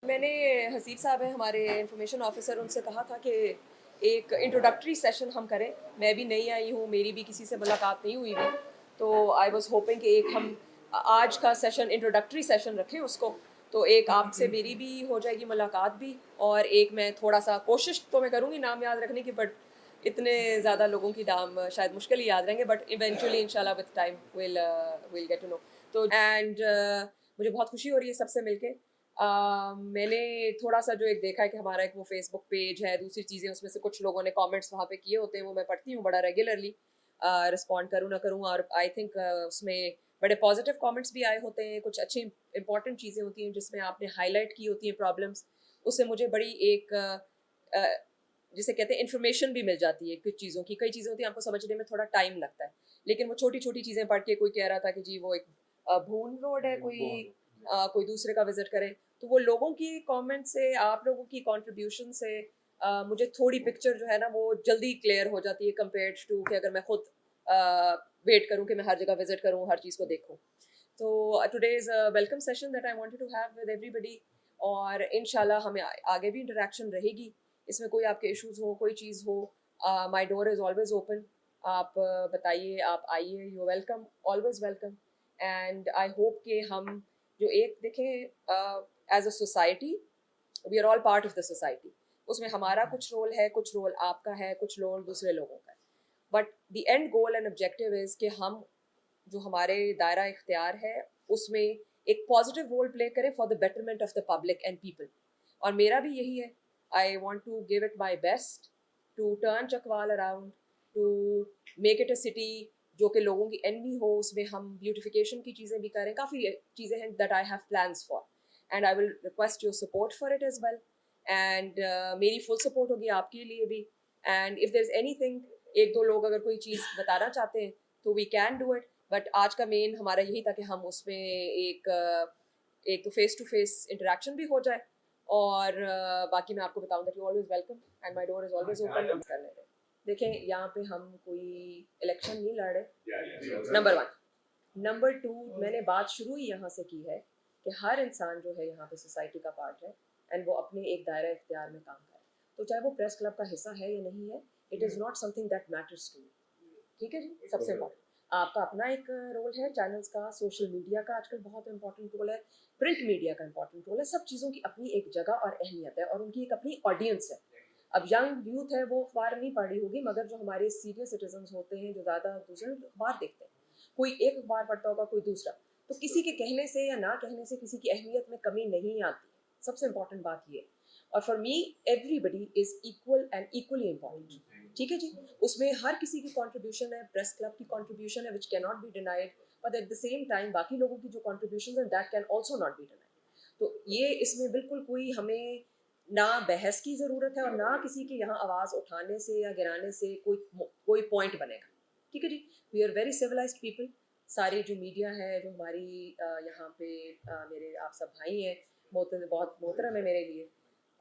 मैंने हसीब साहब हैं हमारे इंफॉर्मेशन ऑफिसर, उनसे कहा था कि एक इंट्रोडक्टरी सेशन हम करें। मैं भी नई आई हूँ, मेरी भी किसी से मुलाकात नहीं हुई थी, तो आई वाज होपिंग कि एक हम आज का सेशन इंट्रोडक्टरी सेशन रखें उसको। तो एक आपसे मेरी भी हो जाएगी मुलाकात भी, और एक मैं थोड़ा सा कोशिश तो मैं करूँगी नाम याद रखने की, बट इतने ज़्यादा लोगों की नाम शायद मुश्किल ही याद रहेंगे, बट इवेंचुअली इंशाल्लाह with time will get to know. तो एंड मुझे बहुत खुशी हो रही है सबसे मिलके। मैंने थोड़ा सा जो एक देखा है कि हमारा एक वो फेसबुक पेज है, दूसरी चीज़ें उसमें से कुछ लोगों ने कमेंट्स वहाँ पे किए होते हैं, वो मैं पढ़ती हूँ बड़ा रेगुलरली, रिस्पॉन्ड करूँ ना करूँ, और आई थिंक उसमें बड़े पॉजिटिव कमेंट्स भी आए होते हैं, कुछ अच्छी इंपॉर्टेंट चीज़ें होती हैं जिसमें आपने हाईलाइट की होती हैं प्रॉब्लम्स। उससे मुझे बड़ी एक जिसे कहते हैं इन्फॉर्मेशन भी मिल जाती है कुछ चीज़ों की। कई चीज़ें होती हैं आपको समझने में थोड़ा टाइम लगता है, लेकिन वो छोटी छोटी चीज़ें पढ़ के, कोई कह रहा था कि जी वो एक भून रोड है, कोई दूसरे का विजिट करे, तो वो लोगों की कमेंट से, आप लोगों की कंट्रीब्यूशन से मुझे थोड़ी पिक्चर जो है ना वो जल्दी क्लियर हो जाती है कंपेयर्ड टू कि अगर मैं खुद वेट करूं कि मैं हर जगह विजिट करूं, हर चीज़ को देखूं। तो today is a welcome session that I wanted to have with everybody, और इंशाल्लाह हमें आगे भी इंटरेक्शन रहेगी। इसमें कोई आपके इश्यूज हो, कोई चीज़ हो, my door is always open. आप बताइए, आप आइए, you welcome, always welcome. And I hope कि हम जो एक देखें as a society, we are all part of the society. उसमें हमारा कुछ रोल है, कुछ रोल आपका है, कुछ रोल दूसरे लोगों का है, but the end goal and objective is कि हम जो हमारे दायरा इख्तियार है उसमें एक पॉजिटिव रोल प्ले करें for the betterment of the public and people. और मेरा भी यही है, I want to give it my best to turn Chakwal around, to make it a city जो कि लोगों की एनवी हो। उसमें हम ब्यूटिफिकेशन की चीज़ें भी करें, काफ़ी चीज़ें हैं that I have plans for, and I will request your support for it as well. And मेरी फुल सपोर्ट होगी आपके लिए भी। And if there is anything, एक दो लोग अगर कोई चीज़ बताना चाहते हैं तो we can do it, but आज का मेन हमारा यही था कि हम उसमें एक तो फेस टू फेस इंटरेक्शन भी हो जाए, और बाकी मैं आपको बताऊं that you always welcome and my door is always open कर ले रहे। देखें, यहाँ पे हम कोई इलेक्शन नहीं लड़ रहे, नंबर वन। नंबर टू, मैंने बात शुरू ही यहाँ से की है कि हर इंसान जो है यहाँ पे सोसाइटी का पार्ट है, एंड वो अपने एक दायरा इख्तियार में काम करे, तो चाहे वो प्रेस क्लब का हिस्सा है या नहीं है, it is not something that matters to. ठीक है जी, सबसे इम्पोर्टेंट आपका अपना एक रोल है, चैनल्स का, सोशल मीडिया का आजकल बहुत इंपॉर्टेंट रोल है, प्रिंट मीडिया का इंपॉर्टेंट रोल है। सब चीज़ों की अपनी एक जगह और अहमियत है, और उनकी एक अपनी ऑडियंस है। अब यंग यूथ है, वो अखबार नहीं पढ़ी होगी, मगर जो हमारे सीनियर सिटीजन होते हैं, जो ज़्यादा दूसरे अखबार देखते हैं, कोई एक अखबार पढ़ता होगा, कोई दूसरा, तो किसी के कहने से या ना कहने से किसी की अहमियत में कमी नहीं आती। सबसे इम्पोर्टेंट बात ये। और for me everybody is equal and equally important. ठीक है जी, उसमें हर किसी की कंट्रीब्यूशन है, प्रेस क्लब की कंट्रीब्यूशन है which can not be denied, but at the same time बाकी लोगों की जो कंट्रीब्यूशन है that can also not be denied. तो ये इसमें बिल्कुल कोई हमें ना बहस की ज़रूरत है, और ना किसी की यहाँ आवाज़ उठाने से या गिराने से कोई पॉइंट बनेगा। ठीक है जी, we are very civilised people. सारी जो मीडिया है, जो हमारी यहाँ पे मेरे आप सब भाई हैं, बहुत मोहतरम है मेरे लिए,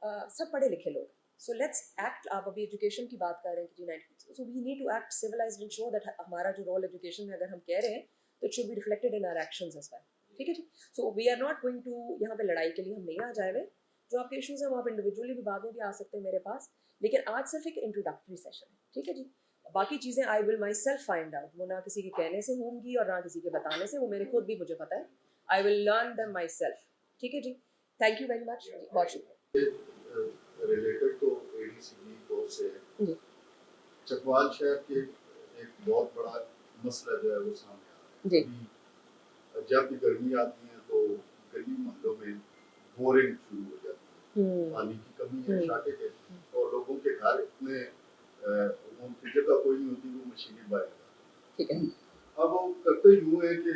सब पढ़े लिखे लोग। सो लेट्स एक्ट, आप अभी एजुकेशन की बात कर रहे हैं कि जी 90, so we need to act civilized and show that हमारा जो रोल एजुकेशन में अगर हम कह रहे हैं तो it should be reflected in our actions as well. ठीक है जी, so we are not going to, यहाँ पे लड़ाई के लिए हम नहीं आ जाए हुए। जो आपके इश्यूज हैं वो आप इंडिविजुअली भी बाद में भी आ सकते हैं मेरे पास, लेकिन आज सिर्फ एक इंट्रोडक्टरी सेशन है। ठीक है जी, बाकी चीज़ें I will my self find out, वो ना किसी के कहने से होंगी और ना किसी के बताने से, वो मेरे खुद भी मुझे पता है। I will learn them my self. ठीक है जी, थैंक यू वेरी मच, बहुत शुक्रिया। रिलेटेड तो एडीसीबी कोर्स से है जी। चकवाल शहर के एक बहुत बड़ा मसला जो है वो सामने आ रहा है जी। अभी जब भी गर्मी आती है तो गली मोहल्लों में बोरिंग शुरू हो जाती है, पानी की कमी है, शाके के, और लोगों के घर इतने उनकी जगह कोई नहीं होती, वो मशीनें बाहर। ठीक है, अब वो करते यूं है कि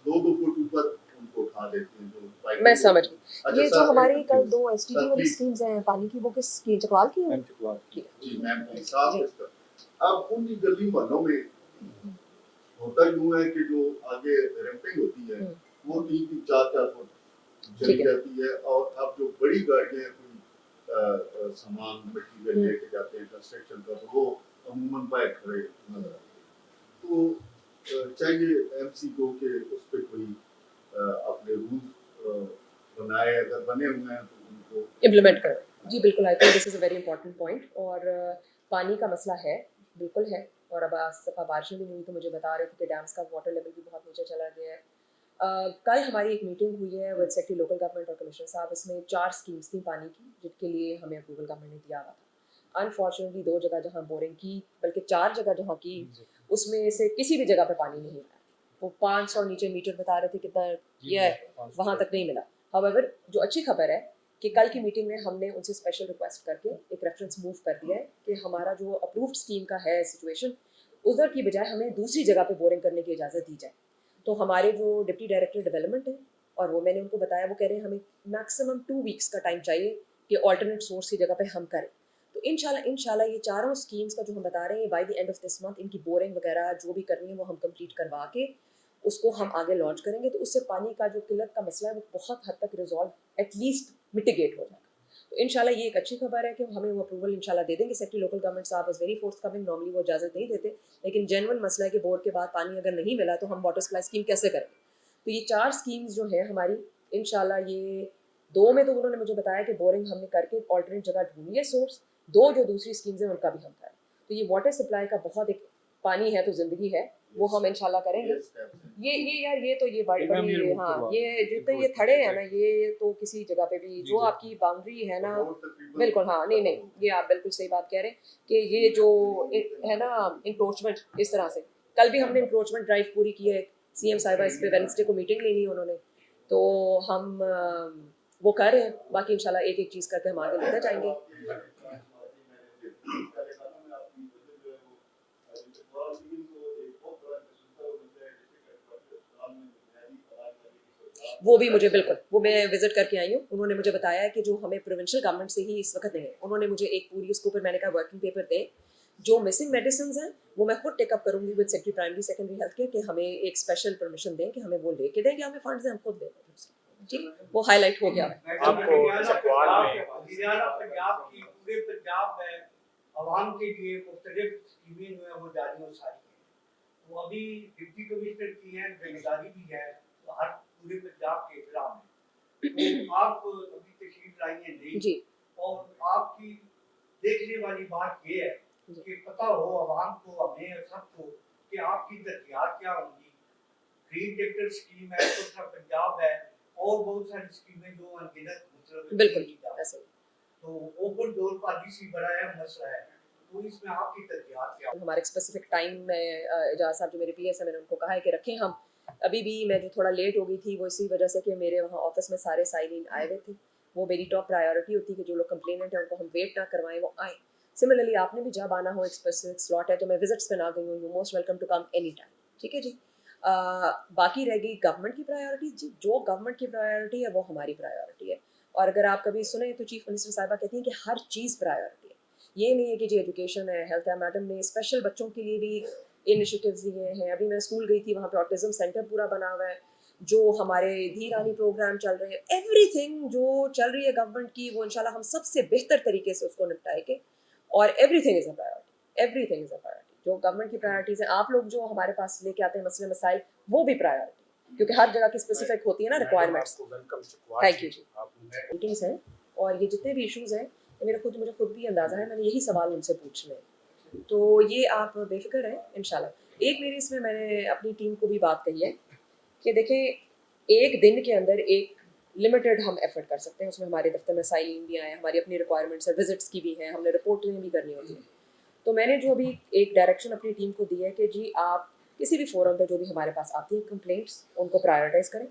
2-2 फुट ऊपर उनको उठा देते हैं जो पाइप। मैं समझ गई। अच्छा, ये जो हमारी कल 2 एसटीडी वाली स्कीम्स हैं पानी की, वो किस की, चकवाल की है? चकवाल की जी मैम, साफ इसका। अब उन गली मोहल्लों में होता यूं है कि जो आगे रैंपिंग होती है वो 3-3 4-4 फुट चली जाती है, और अब जो बड़ी गाड़ियां कोई सामान मटेरियल लेके जाते हैं कंस्ट्रक्शन का, तो वो अमूमन बाहर खड़े नजर आते हैं। तो चाहिए एमसी को कि उस पर कोई अपने रूल बनाए, अगर बने हुए हैं तो उनको इम्प्लीमेंट करें। जी बिल्कुल, I think this is a very important point. और पानी का मसला है, बिल्कुल है। और अब आज दफ़ा बारिशें भी नहीं हुई तो मुझे बता रहे थे कि डैम्स का वाटर लेवल भी बहुत नीचे चला गया है। कल हमारी एक मीटिंग हुई है विद सेक्रेटरी लोकल गवर्नमेंट और कमिश्नर साहब। इसमें 4 स्कीम्स थी पानी की, जिनके लिए हमें अप्रूवल गवर्नमेंट ने दिया हुआ था। अनफॉर्चुनेटली 2 जगह जहाँ बोरिंग की, बल्कि 4 जगह जहाँ की, उसमें से किसी भी जगह पे पानी नहीं मिला। वो 500 नीचे मीटर बता रहे थे कितना ये है, वहाँ तक नहीं मिला। हाउएवर जो अच्छी खबर है कि कल की मीटिंग में हमने उनसे स्पेशल रिक्वेस्ट करके एक रेफरेंस मूव कर दिया है कि हमारा जो अप्रूव्ड स्कीम का है सिचुएशन, उधर की बजाय हमें दूसरी जगह पे बोरिंग करने की इजाज़त दी जाए। तो हमारे जो डिप्टी डायरेक्टर डेवलपमेंट है, और वो मैंने उनको बताया, वो कह रहे हैं हमें मैक्सिमम 2 वीक्स का टाइम चाहिए कि ऑल्टरनेट सोर्स की जगह पे हम करें। तो इंशाल्लाह ये चारों स्कीम्स का जो हम बता रहे हैं by the end of this month इनकी बोरिंग वगैरह जो भी करनी है वो हम कंप्लीट करवा के उसको हम आगे लॉन्च करेंगे। तो उससे पानी का जो किल्लत का मसला है वो बहुत हद तक रिजॉल्व एटलीस्ट मिटिगेट हो जाएगा। तो इंशाल्लाह ये एक अच्छी खबर है कि हमें वो अप्रूवल इंशाल्लाह दे देंगे। सेक्रेटरी लोकल गवर्नमेंट साहब इज़ वेरी फोर्थकमिंग, नॉर्मली वो इजाज़त नहीं देते, लेकिन जेन्युइन मसला है कि बोर के बाद पानी अगर नहीं मिला तो हम वाटर सप्लाई स्कीम कैसे करें। तो ये 4 स्कीम्स जो है हमारी, इंशाल्लाह ये 2 में तो उन्होंने मुझे बताया कि बोरिंग हमने करके ऑल्टरनेट जगह ढूंढी है सोर्स, 2 जो दूसरी स्कीम्स हैं उनका भी हम करें। तो ये वाटर सप्लाई का बहुत एक, पानी है तो ज़िंदगी है, वो हम इंशाल्लाह करेंगे। ये यार ये तो ये बड़ी बड़ी, हाँ ये जितने ये थड़े हैं ना, ये तो किसी जगह पे भी जो आपकी बाउंड्री है ना, बिल्कुल हाँ, नहीं नहीं, ये आप बिल्कुल सही बात कह रहे हैं कि ये जो है ना इंक्रोचमेंट इस तरह से, कल भी हमने इंक्रोचमेंट ड्राइव पूरी की है। सीएम साहिबा इस पे वेडनेसडे को मीटिंग लेनी है उन्होंने, तो हम वो कर रहे हैं। बाकी इंशाल्लाह एक एक चीज़ करके हम आगे लेते जाएंगे। वो भी मुझे बिल्कुल, वो मैं विजिट करके आई हूँ। उन्होंने मुझे बताया है कि जो हमें प्रोविंशियल गवर्नमेंट से ही इस वक्त नहीं है, उन्होंने मुझे एक पूरी उसके ऊपर मैंने कहा वर्किंग पेपर दे, जो मिसिंग मेडिसिन हैं वो मैं खुद टेकअप करूंगी with secretary primary secondary health care कि हमें एक स्पेशल परमिशन दें कि हमें वो लेके देंगे, हमें फंड्स हैं हम खुद दे देंगे। ठीक है, वो हाईलाइट हो गया है। आपको चकवाल में पंजाब की पूरे पंजाब में आवाम के लिए मुख्तलिफ स्कीमें जो है वो जारी और सारी हैं। वो अभी डिप्टी कमिश्नर की है, जिम्मेदारी भी है तो हर पूरे पंजाब के इजला में। तो आप अभी तशरीफ लाई हैं नहीं जी, और आपकी देखने वाली बात ये है कि पता हो आवाम को, हमें और सबको कि आपकी तरजीहात क्या होंगी। ग्रीन टेक्टर स्कीम है, दूसरा पंजाब है और बहुत सारी स्कीमें जो अनगिनत बिल्कुल ऐसे ही। तो ओपन डोर पॉलिसी बड़ा अहम मसला है, तो इसमें आपकी तरजीहात क्या? हमारे एक स्पेसिफिक टाइम में एजाज साहब जो मेरे पीएस है, मैंने उनको कहा है कि रखें हम। अभी भी मैं जो थोड़ा लेट हो गई थी वो इसी वजह से कि मेरे वहाँ ऑफिस में सारे साइलिन आए हुए थे। वो मेरी टॉप प्रायोरिटी होती है कि जो लोग कंप्लेनेंट हैं उनको हम वेट ना करवाएं, वो आए। सिमिलरली आपने भी जब आना हो, एक स्पेसिफिक स्लॉट है, तो मैं विजिट्स पे ना गई हूँ, you most welcome to come any time. ठीक है जी। बाकी रह गई गवर्नमेंट की प्रायोरिटी। जी, जो गवर्नमेंट की प्रायोरिटी है वो हमारी प्रायोरिटी है। और अगर आप कभी सुने तो चीफ मिनिस्टर साहिबा कहती हैं कि हर चीज़ प्रायोरिटी है। ये नहीं है कि जी एजुकेशन है, हेल्थ है। मैडम ने स्पेशल बच्चों के लिए भी इनिशिएटिव्स दिए हैं। अभी मैं स्कूल गई थी, वहाँ पे ऑटिज्म सेंटर पूरा बना हुआ है। जो हमारे धीरानी प्रोग्राम चल रहे हैं, एवरीथिंग जो चल रही है गवर्नमेंट की, वो इंशाल्लाह हम सबसे बेहतर तरीके से उसको निपटाएंगे। और everything is a priority, everything is a priority. जो गवर्नमेंट की प्रायोरिटीज़ हैं, आप लोग जो हमारे पास लेके आते हैं मसले मसाइल, वो भी प्रायोरिटी, क्योंकि हर जगह की स्पेसिफिक होती है ना रिक्वायरमेंट्स। थैंक यू जी। मीटिंग्स हैं और ये जितने भी इश्यूज़ हैं, मुझे खुद भी अंदाज़ा है, मैंने यही सवाल उनसे पूछने हैं। तो ये आप बेफिक्र रहें इंशाल्लाह। एक मेरी इसमें मैंने अपनी टीम को भी बात कही है कि देखें, एक दिन के अंदर एक लिमिटेड हम एफर्ट कर सकते हैं। उसमें हमारे दफ्तर में साइलिन भी आए, हमारी अपनी रिक्वायरमेंट्स है, विजिट्स की भी हैं, हमने रिपोर्टिंग भी करनी होती है। तो मैंने जो अभी एक डायरेक्शन अपनी टीम को दी है कि जी आप किसी भी फोरम पे जो भी हमारे पास आती है कंप्लेंट्स, उनको प्रायोरिटाइज करें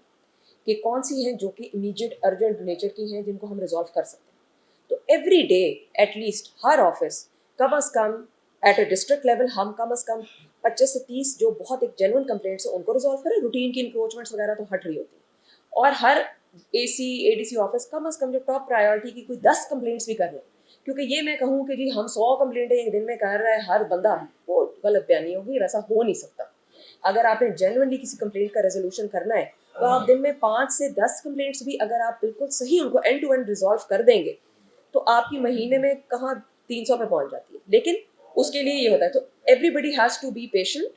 कि कौन सी हैं जो कि इमीडिएट अर्जेंट नेचर की हैं, जिनको हम रिजॉल्व कर सकते हैं। तो एवरी डे एटलीस्ट हर ऑफिस कम अज़ कम एट अ डिस्ट्रिक्ट लेवल हम कम अज़ कम 25 से 30 जो बहुत एक जेन्युइन कंप्लेंट्स है उनको रिजॉल्व करें। रूटीन की इंक्रोचमेंट्स वगैरह तो हट रही होती है। और हर एसी एडीसी ऑफिस कम अज़ कम जो टॉप प्रायोरिटी की कोई 10 कंप्लेंट्स भी कर लें। क्योंकि ये मैं कहूँ कि जी हम 100 कंप्लेंटें एक दिन में कर रहा है हर बंदा, वो गलत बयानी होगी, वैसा हो नहीं सकता। अगर आपने जेन्युइनली किसी कंप्लेंट का रेजोल्यूशन करना है तो आप दिन में 5 से 10 कंप्लेंट्स भी अगर आप बिल्कुल सही उनको एंड टू एंड रिजॉल्व कर देंगे तो आपकी महीने में कहाँ 300 पे पहुंच जाती है। लेकिन उसके लिए ये होता है, तो everybody has to be patient.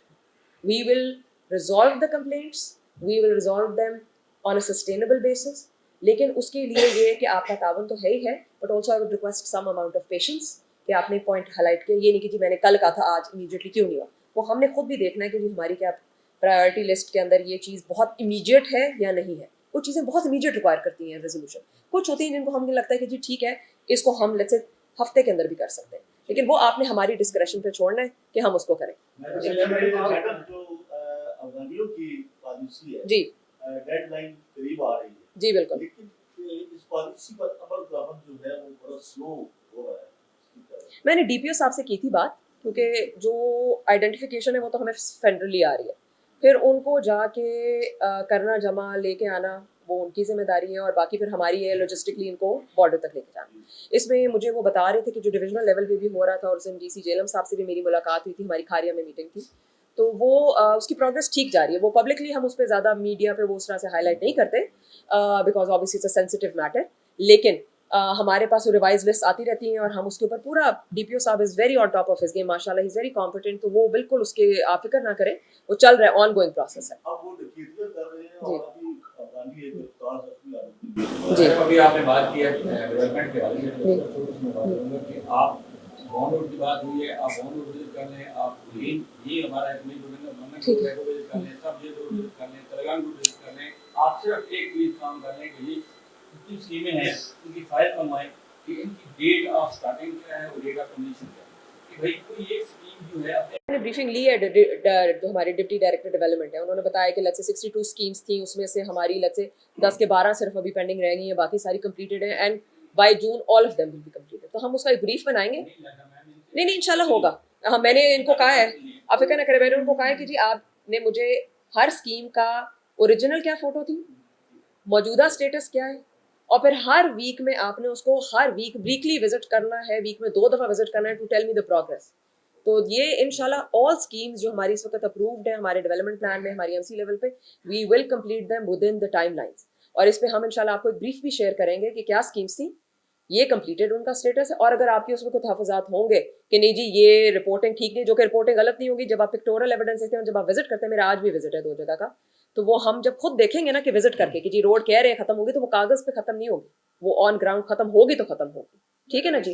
We will resolve the complaints, we will resolve them on a sustainable basis, लेकिन उसके लिए ये कि आपका तावन तो है ही है, but also I would request some amount of patience कि आपने पॉइंट हाईलाइट किया, ये नहीं कि जी मैंने कल कहा था आज इमीडिएटली क्यों नहीं हुआ। वो हमने खुद भी देखना है कि जी हमारी क्या प्रायोरिटी लिस्ट के अंदर ये चीज़ बहुत इमीडिएट है या नहीं है। कुछ चीज़ें बहुत इमीडिएट रिक्वायर करती हैं रेजोल्यूशन, कुछ होती हैं जिनको हमें लगता है कि जी ठीक है इसको हम लेट्स से हफ्ते के अंदर भी कर सकते हैं, लेकिन वो आपने हमारी डिस्क्रेशन पे छोड़ना है कि हम उसको करें। मैडम जो अफगानियों की पॉलिसी है, जी डेडलाइन करीब आ रही है, जी बिल्कुल। लेकिन इस पॉलिसी पर अमल दरामद जो है वो बड़ा स्लो हो रहा है। मैंने डीपीओ साहब से की थी बात, क्योंकि जो आइडेंटिफिकेशन है वो तो हमें फेडरली आ रही है, फिर उनको जाके करना जमा लेके आना वो उनकी जिम्मेदारी है, और बाकी फिर हमारी है लॉजिस्टिकली इनको बॉर्डर तक लेके जाना। इसमें मुझे वो बता रहे थे कि जो डिविजनल लेवल पे भी हो रहा था, और उस दिन डीसी जेलम साहब से भी मेरी मुलाकात हुई थी, हमारी खारिया में मीटिंग थी, तो वो उसकी प्रोग्रेस ठीक जा रही है। वो पब्लिकली हम उस पर ज़्यादा मीडिया पे वो उस तरह से हाईलाइट नहीं करते because obviously it's a sensitive matter, लेकिन हमारे पास रिवाइज लिस्ट आती रहती हैं और हम उसके ऊपर पूरा डीपीओ साहब is very on top of his game माशाल्लाह, ही इज़ वेरी कॉम्पिटेंट, तो वो बिल्कुल उसके आप फिक्र ना करें, वो चल रहा है, ऑन गोइंग प्रोसेस है। अब वो डिक्लेयर कर रहे हैं जी। और अभी अफगानी एक गिरफ्तार जख्मी आदमी जी। अभी आपने बात की है डेवलपमेंट के बारे में, तो उसमें बात करूंगा कि आप बॉन्ड रोड की बात हुई है, आप बॉन्ड रोड विजिट कर लें, आप ये हमारा एक मेन रोड है, ठीक गवर्नमेंट रोड विजिट कर लें, सब ये रोड विजिट कर लें, तेलंगाना रोड विजिट कर लें, आप सिर्फ एक प्लीज काम कर लें कि ये जितनी स्कीमें हैं उनकी फाइल बनवाएं कि इनकी डेट ऑफ स्टार्टिंग क्या है और डेट ऑफ कंप्लीशन क्या है, कि भाई कोई एक स्कीम जो है मैंने ब्रीफिंग ली है जो हमारे डिप्टी डायरेक्टर डेवलपमेंट है, उन्होंने बताया कि लेट्स से 62 स्कीम्स थी, उसमें से हमारी लेट्स से 10 के 12 सिर्फ अभी पेंडिंग रह गई हैं, बाकी सारी कंप्लीटेड है, and by June all of them will be completed. तो हम उसका एक ब्रीफ बनाएंगे, नहीं इंशाल्लाह होगा। हाँ मैंने इनको कहा है, आप फिक्र ना करें, मैंने उनको कहा है कि जी आपने मुझे हर स्कीम का ओरिजिनल क्या फ़ोटो थी, मौजूदा स्टेटस क्या है, और फिर हर वीक में आपने उसको हर वीकली विजिट करना है, वीक में 2 दफ़ा विजिट करना है to tell me the progress. तो ये इंशाल्लाह ऑल स्कीम्स जो हमारी इस वक्त अप्रूव्ड है हमारे डेवलपमेंट प्लान में, हमारी एमसी लेवल पे, we will complete them within the timelines, और इस पे हम इंशाल्लाह आपको एक ब्रीफ भी शेयर करेंगे कि क्या स्कीम्स थी, ये कंप्लीटेड उनका स्टेटस है, और अगर आपके उसमें कुछ तहफ़्फ़ुज़ात होंगे कि नहीं जी ये रिपोर्टिंग ठीक नहीं, जो कि रिपोर्टिंग गलत नहीं होगी, जब आप पिक्टोरल एविडेंस देते हैं, जब आप विजिट करते हैं, मेरा आज भी विजिट है 2 जगह का, तो वो हम जब खुद देखेंगे ना कि विजिट करके कि जी रोड कह रहे हैं खत्म होगी, तो वो कागज़ पे खत्म नहीं होगी, वो ऑन ग्राउंड खत्म होगी तो खत्म होगी, ठीक है ना जी।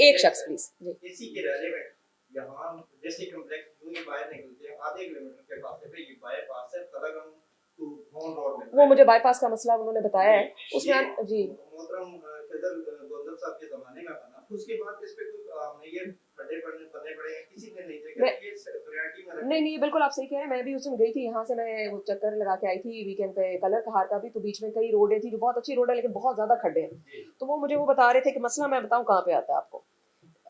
एक शख्स प्लीज जी। इसी के रेलेवेंट यहाँ डिस्ट्रिक्ट कॉम्प्लेक्स यूं ही बाहर निकलते हैं आधे किलोमीटर के फासले पे ये बाईपास है तलगम टू भोन रोड में। वो मुझे बाईपास का मसला उन्होंने बताया है उसमें जी मोहतरम फैजल गोंदल साहब के ज़माने में बना, उसके बाद इस पे कोई ये खड्डे बने पड़े हैं, किसी ने नहीं देखा, ये प्रायोरिटी में नहीं बिल्कुल आप सही कह रहे हैं। मैं भी उस दिन गई थी, यहाँ से मैं वो चक्कर लगा के आई थी वीकेंड पे कलर कहार का भी, तो बीच में कई रोडें थी जो बहुत अच्छी रोड है लेकिन बहुत ज्यादा खड्डे हैं, तो वो मुझे वो बता रहे थे कि मसला मैं बताऊँ कहाँ पे आता है आपको,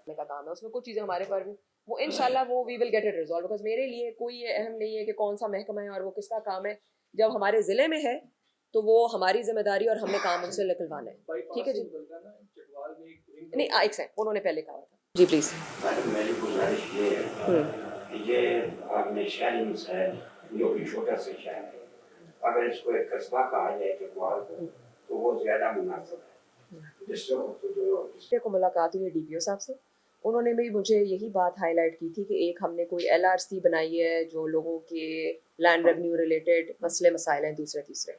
का काम है उसमें कुछ चीज़ें हमारे पर भी वो इंशाल्लाह वो we will get it resolve, because मेरे लिए कोई अहम नहीं है कि कौन सा महकमा है और वो किसका काम है, जब हमारे ज़िले में है तो वो हमारी जिम्मेदारी और हमने काम उनसे निकलवाना है, ठीक है जी। नहीं एक सेकंड, उन्होंने पहले कहा था जी प्लीज़। मैडम मेरी गुजारिश ये है कि ये आपने शहर है जो कि छोटा सा शहर है, अगर इसको एक कस्बा कहा जाए चकवाल को तो वो ज़्यादा मुनासिब है। मेरे को मुलाकात हुई है डीपीओ साहब से, उन्होंने भी मुझे यही बात हाईलाइट की थी कि एक हमने कोई एलआरसी बनाई है जो लोगों के लैंड रेवेन्यू रिलेटेड मसले मसाइल हैं दूसरे तीसरे,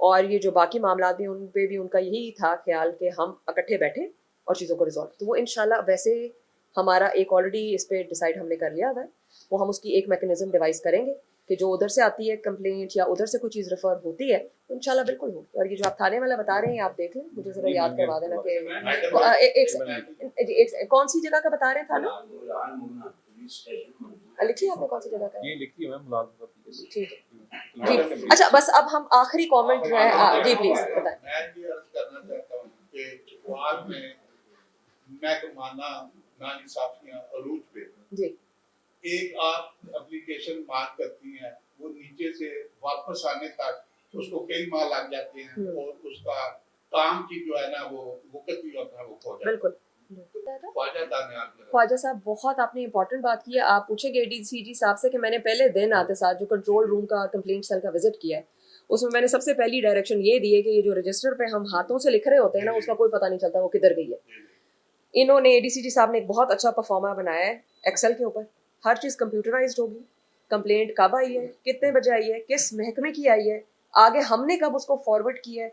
और ये जो बाकी मामला भी उन पे भी उनका यही था ख्याल कि हम इकट्ठे बैठे और चीज़ों को रिजॉल्व, तो वो इंशाल्लाह वैसे हमारा एक ऑलरेडी इस पे डिसाइड हमने कर लिया हुआ है, वो हम उसकी एक मैकेनिज्म डिवाइस करेंगे कि जो उधर से आती है कंप्लेंट या उधर से कोई चीज़ रेफर होती है तो इंशाल्लाह बिल्कुल होगी। और ये जो आप थाने वाला बता रहे हैं आप देख लें, मुझे ज़रा याद करवा देना कि एक कौन सी जगह का बता रहे हैं थाना, लिखिए आपने कौन सी जगह का, ये लिखी है मैम, ठीक है जी। अच्छा बस अब हम आखिरी कमेंट जो है जी प्लीज बताएं। मैं ये अर्ज करना चाहता हूँ कि चकवाल में महकमाना नाइंसाफियां अरूज पे जी एक आप एप्लीकेशन मार्क करती हैं, वो नीचे से वापस आने तक उसको कई माह लग जाते हैं और उसका काम की जो है ना वो वक्त भी होता है वो खो जाता है। बिल्कुल ख्वाजा साहब बहुत आपने इंपॉर्टेंट बात की है, आप पूछेंगे एडीसीजी साहब से कि मैंने पहले दिन आते साथ जो कंट्रोल रूम का कंप्लेंट सेल का विजिट किया है, उसमें मैंने सबसे पहली डायरेक्शन ये दी है कि ये जो रजिस्टर पे हम हाथों से लिख रहे होते हैं ना उसका कोई पता नहीं चलता वो किधर गई है। इन्होंने एडीसीजी साहब ने एक बहुत अच्छा परफॉर्मा बनाया है एक्सेल के ऊपर, हर चीज़ कंप्यूटराइज्ड होगी, कंप्लेंट कब आई है, कितने बजे आई है, किस महकमे की आई है, आगे हमने कब उसको फॉरवर्ड किया है,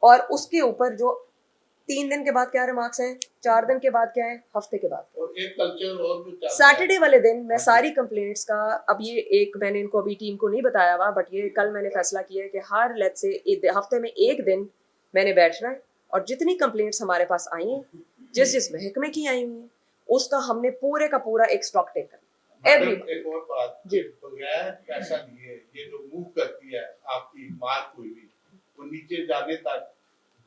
और उसके ऊपर जो 3 दिन के बाद क्या रिमार्क्स हैं, 4 दिन के बाद क्या है, हफ्ते के बाद। और एक कल्चर और भी चलता है। सैटरडे वाले दिन मैं सारी कंप्लेंट्स का, अब ये एक मैंने इनको अभी टीम को नहीं बताया हुआ, बट ये कल मैंने फैसला किया है कि हर लेट से हफ्ते में एक दिन मैंने बैठना है और जितनी कंप्लेंट्स हमारे पास आई हैं, जिस महकमे की आई हुई हैं, उसका हमने पूरे का पूरा एक स्टॉक टेक करना। एवरी एक और बात, जी। बगैर पैसा लिए ये जो मूव करती है आपकी मार्क हुई वो नीचे जाने तक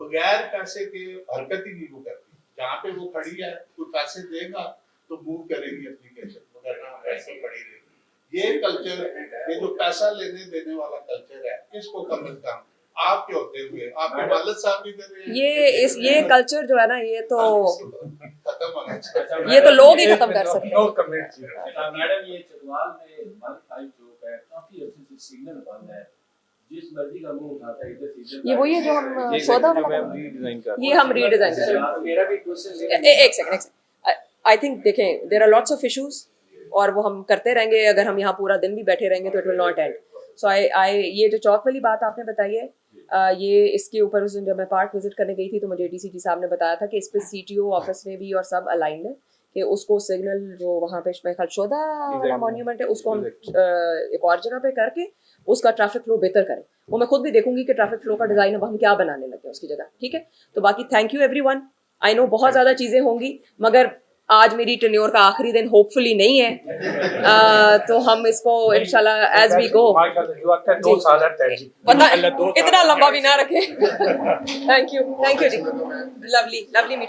बगैर पैसे के हरकत ही नहीं वो करती। जहाँ पे वो खड़ी है कोई पैसे देगा तो मूव करेगी एप्लीकेशन, वगैरह ऐसे खड़ी रहेगी। ये कल्चर, ये जो पैसा लेने देने वाला कल्चर है, इसको कम से कम आपके होते हुए आपके वालिद साहब भी कर रहे हैं। ये कल्चर जो है ना, ये तो खत्म होना चाहिए। ये तो लोग ही खत्म कर सकते हैं। मैडम ये चकवाल में वन फाइव चौक है, काफी अच्छे से सिग्नल बंद है, जिस मर्जी का मुंह उठाता है इधर सिग्नल। ये वही है जो हम सौदा वाला ये हम रीडिजाइन कर रहे हैं। मेरा भी क्वेश्चन एक सेकंड आई थिंक देखें, there are lots of issues और वो हम करते रहेंगे। अगर हम यहाँ पूरा दिन भी बैठे रहेंगे तो इट विल नॉट एंड। सो आई ये जो चौक वाली बात आपने बताई है, ये इसके ऊपर उस दिन जब मैं पार्क विजिट करने गई थी तो मुझे डीसीजी साहब ने बताया था कि इस पे सीटीओ ऑफिस में भी और सब अलाइन है कि उसको सिग्नल जो वहाँ पे मैं कल शोधा वाला मॉन्यूमेंट है उसको हम एक और जगह पे करके उसका ट्रैफिक फ्लो बेहतर करें। वो मैं खुद भी देखूंगी कि ट्रैफिक फ्लो का डिजाइन अब हम क्या बनाने लगे उसकी जगह। ठीक है, तो बाकी thank you everyone. I know बहुत ज्यादा चीजें होंगी, मगर आज मेरी टेन्योर का आखिरी दिन होपफुली नहीं है, तो हम इसको इंशाल्लाह एज वी गो, पता इतना लंबा भी ना रखे। थैंक यू जी, लवली मीटिंग।